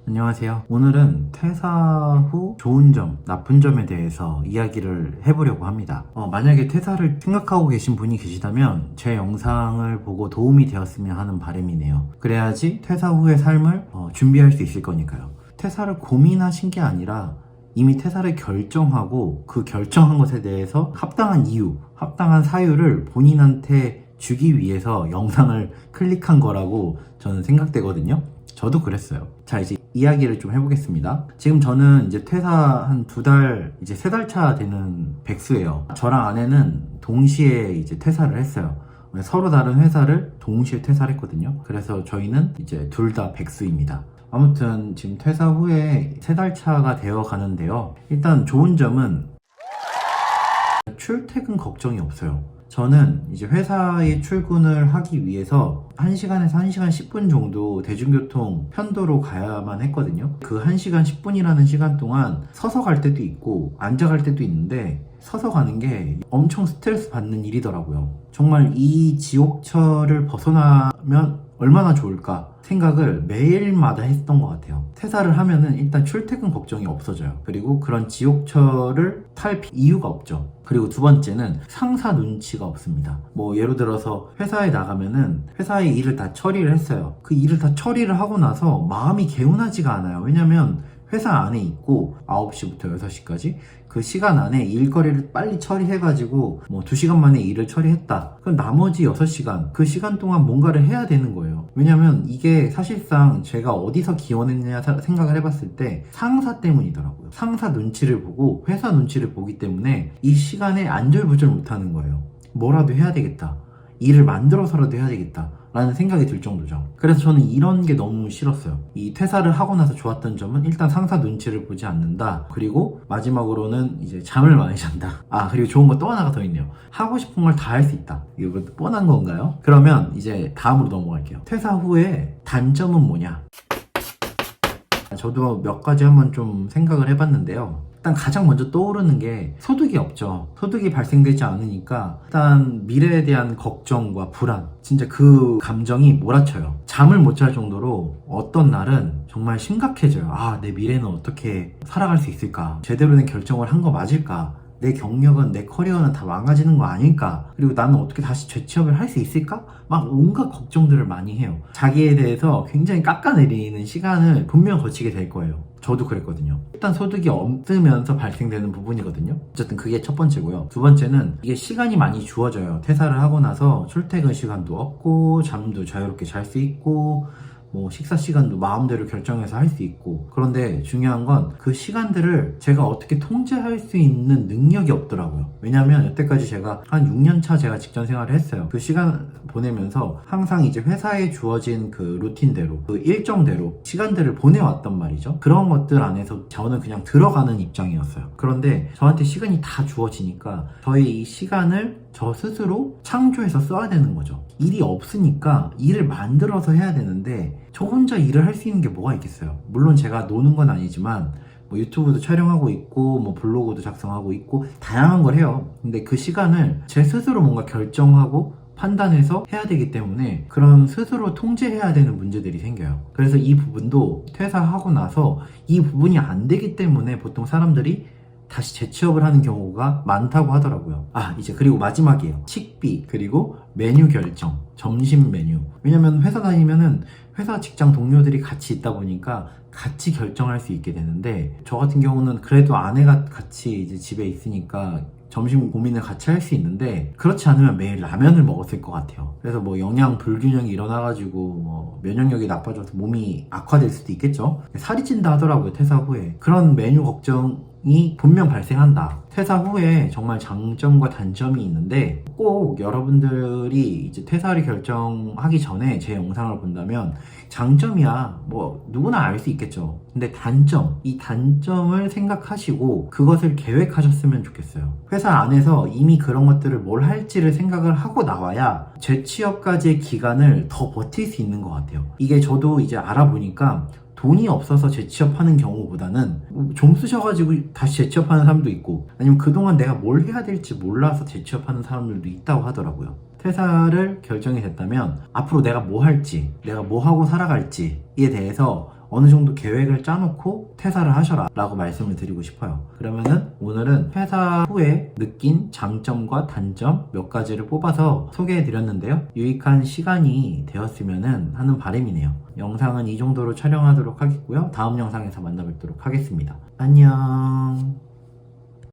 안녕하세요. 오늘은 퇴사 후 좋은 점, 나쁜 점에 대해서 이야기를 해보려고 합니다. 만약에 퇴사를 생각하고 계신 분이 계시다면 제 영상을 보고 도움이 되었으면 하는 바람이네요. 그래야지 퇴사 후의 삶을 준비할 수 있을 거니까요. 퇴사를 고민하신 게 아니라 이미 퇴사를 결정하고 그 결정한 것에 대해서 합당한 이유, 합당한 사유를 본인한테 주기 위해서 영상을 클릭한 거라고 저는 생각되거든요. 저도 그랬어요. 자, 이제 이야기를 좀 해보겠습니다. 지금 저는 이제 퇴사 한 2달, 이제 3달 차 되는 백수예요. 저랑 아내는 동시에 이제 퇴사를 했어요. 서로 다른 회사를 동시에 퇴사를 했거든요. 그래서 저희는 이제 둘 다 백수입니다. 아무튼 지금 퇴사 후에 3달 차가 되어 가는데요. 일단 좋은 점은 출퇴근 걱정이 없어요. 저는 이제 회사에 출근을 하기 위해서 1시간에서 1시간 10분 정도 대중교통 편도로 가야만 했거든요. 그 1시간 10분이라는 시간 동안 서서 갈 때도 있고 앉아 갈 때도 있는데 서서 가는 게 엄청 스트레스 받는 일이더라고요. 정말 이 지옥철을 벗어나면 얼마나 좋을까 생각을 매일마다 했던 것 같아요. 퇴사를 하면은 일단 출퇴근 걱정이 없어져요. 그리고 그런 지옥철을 탈 이유가 없죠. 그리고 두 번째는 상사 눈치가 없습니다. 뭐 예를 들어서 회사에 나가면은 회사의 일을 다 처리를 했어요. 그 일을 다 처리를 하고 나서 마음이 개운하지가 않아요. 왜냐면 회사 안에 있고 9시부터 6시까지 그 시간 안에 일거리를 빨리 처리해가지고 뭐 2시간 만에 일을 처리했다. 그럼 나머지 6시간 그 시간 동안 뭔가를 해야 되는 거예요. 왜냐면 이게 사실상 제가 어디서 기원했냐 생각을 해봤을 때 상사 때문이더라고요. 상사 눈치를 보고 회사 눈치를 보기 때문에 이 시간에 안절부절 못하는 거예요. 뭐라도 해야 되겠다. 일을 만들어서라도 해야 되겠다 라는 생각이 들 정도죠. 그래서 저는 이런 게 너무 싫었어요. 이 퇴사를 하고 나서 좋았던 점은 일단 상사 눈치를 보지 않는다. 그리고 마지막으로는 이제 잠을 많이 잔다. 그리고 좋은 거 또 하나가 더 있네요. 하고 싶은 걸 다 할 수 있다. 이거 뻔한 건가요? 그러면 이제 다음으로 넘어갈게요. 퇴사 후에 단점은 뭐냐? 저도 몇 가지 한번 좀 생각을 해봤는데요. 일단 가장 먼저 떠오르는 게 소득이 없죠. 소득이 발생되지 않으니까 일단 미래에 대한 걱정과 불안, 진짜 그 감정이 몰아쳐요. 잠을 못 잘 정도로 어떤 날은 정말 심각해져요. 내 미래는 어떻게 살아갈 수 있을까? 제대로 된 결정을 한 거 맞을까? 내 경력은, 내 커리어는 다 망가지는 거 아닐까? 그리고 나는 어떻게 다시 재취업을 할 수 있을까? 막 온갖 걱정들을 많이 해요. 자기에 대해서 굉장히 깎아내리는 시간을 분명 거치게 될 거예요. 저도 그랬거든요. 일단 소득이 없으면서 발생되는 부분이거든요. 어쨌든 그게 첫 번째고요. 두 번째는 이게 시간이 많이 주어져요. 퇴사를 하고 나서 출퇴근 시간도 없고 잠도 자유롭게 잘 수 있고 뭐 식사 시간도 마음대로 결정해서 할 수 있고, 그런데 중요한 건 그 시간들을 제가 어떻게 통제할 수 있는 능력이 없더라고요. 왜냐면 여태까지 제가 한 6년 차 제가 직장 생활을 했어요. 그 시간 보내면서 항상 이제 회사에 주어진 그 루틴대로, 그 일정대로 시간들을 보내왔단 말이죠. 그런 것들 안에서 저는 그냥 들어가는 입장이었어요. 그런데 저한테 시간이 다 주어지니까 저의 이 시간을 저 스스로 창조해서 써야 되는 거죠. 일이 없으니까 일을 만들어서 해야 되는데 저 혼자 일을 할 수 있는 게 뭐가 있겠어요. 물론 제가 노는 건 아니지만 뭐 유튜브도 촬영하고 있고 뭐 블로그도 작성하고 있고 다양한 걸 해요. 근데 그 시간을 제 스스로 뭔가 결정하고 판단해서 해야 되기 때문에 그런 스스로 통제해야 되는 문제들이 생겨요. 그래서 이 부분도 퇴사하고 나서 이 부분이 안 되기 때문에 보통 사람들이 다시 재취업을 하는 경우가 많다고 하더라고요. 이제 그리고 마지막이에요. 식비, 그리고 메뉴 결정, 점심 메뉴. 왜냐면 회사 다니면은 회사 직장 동료들이 같이 있다 보니까 같이 결정할 수 있게 되는데, 저 같은 경우는 그래도 아내가 같이 이제 집에 있으니까 점심 고민을 같이 할 수 있는데, 그렇지 않으면 매일 라면을 먹었을 것 같아요. 그래서 뭐 영양 불균형이 일어나가지고 뭐 면역력이 나빠져서 몸이 악화될 수도 있겠죠. 살이 찐다 하더라고요, 퇴사 후에. 그런 메뉴 걱정이 분명 발생한다. 퇴사 후에 정말 장점과 단점이 있는데, 꼭 여러분들이 이제 퇴사를 결정하기 전에 제 영상을 본다면 장점이야 뭐 누구나 알 수 있겠죠. 근데 단점, 이 단점을 생각하시고 그것을 계획하셨으면 좋겠어요. 회사 안에서 이미 그런 것들을 뭘 할지를 생각을 하고 나와야 재취업까지의 기간을 더 버틸 수 있는 것 같아요. 이게 저도 이제 알아보니까 돈이 없어서 재취업하는 경우보다는 좀 쓰셔가지고 다시 재취업하는 사람도 있고, 아니면 그동안 내가 뭘 해야 될지 몰라서 재취업하는 사람들도 있다고 하더라고요. 퇴사를 결정이 됐다면 앞으로 내가 뭐 할지, 내가 뭐 하고 살아갈지에 대해서 어느 정도 계획을 짜놓고 퇴사를 하셔라 라고 말씀을 드리고 싶어요. 그러면은 오늘은 퇴사 후에 느낀 장점과 단점 몇 가지를 뽑아서 소개해 드렸는데요. 유익한 시간이 되었으면 하는 바람이네요. 영상은 이 정도로 촬영하도록 하겠고요. 다음 영상에서 만나 뵙도록 하겠습니다. 안녕.